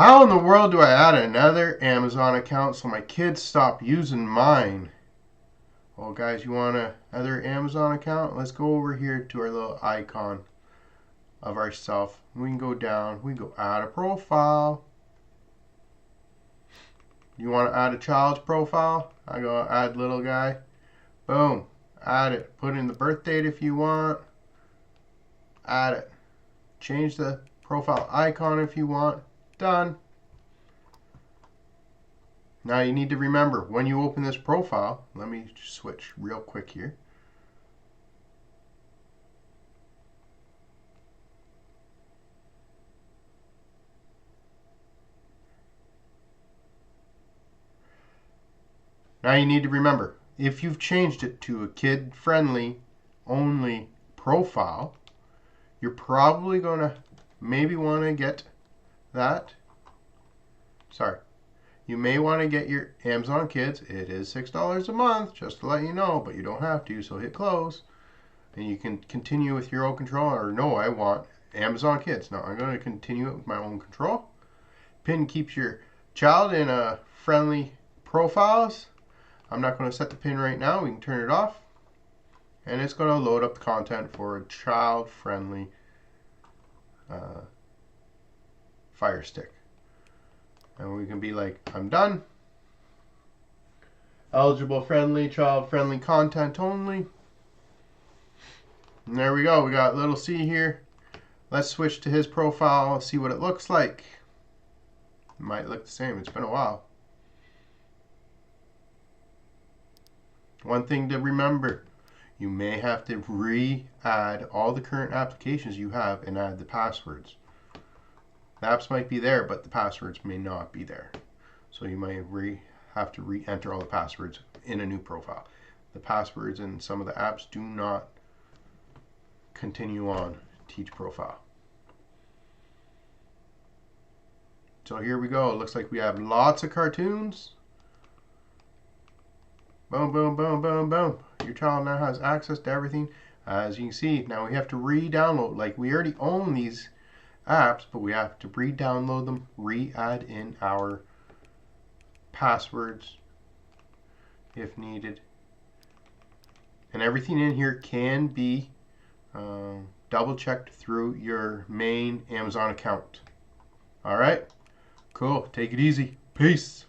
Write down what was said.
How in the world do I add another Amazon account so my kids stop using mine? Well, guys, you want another Amazon account? Let's go over here to our little icon of ourself. We can go down. We can go add a profile. You want to add a child's profile? I go add little guy. Boom. Add it. Put in the birth date if you want. Add it. Change the profile icon if you want. Done. Now you need to remember when you open this profile, let me switch real quick here. Now you need to remember, if you've changed it to a kid-friendly only profile, you're probably going to maybe want to get that. Sorry. You may want to get your Amazon Kids. It is $6 a month, just to let you know, but you don't have to, so hit close. And you can continue with your own control, or no, I want Amazon Kids. No, I'm going to continue it with my own control. Pin keeps your child in a friendly profiles. I'm not going to set the pin right now. We can turn it off. And it's going to load up the content for a child-friendly Firestick. And we can be like, I'm done. Eligible friendly, child friendly content only. And there we go. We got little C here. Let's switch to his profile, see what it looks like. It might look the same. It's been a while. One thing to remember, you may have to re-add all the current applications you have and add the passwords. The apps might be there, but the passwords may not be there. So you might have to re-enter all the passwords in a new profile. The passwords in some of the apps do not continue on to each profile. So here we go. It looks like we have lots of cartoons. Boom, boom, boom, boom, boom. Your child now has access to everything. As you can see, now we have to re-download. Like, we already own these apps, but we have to re-download them, re-add in our passwords if needed. And everything in here can be double checked through your main Amazon account. Alright, cool. Take it easy. Peace.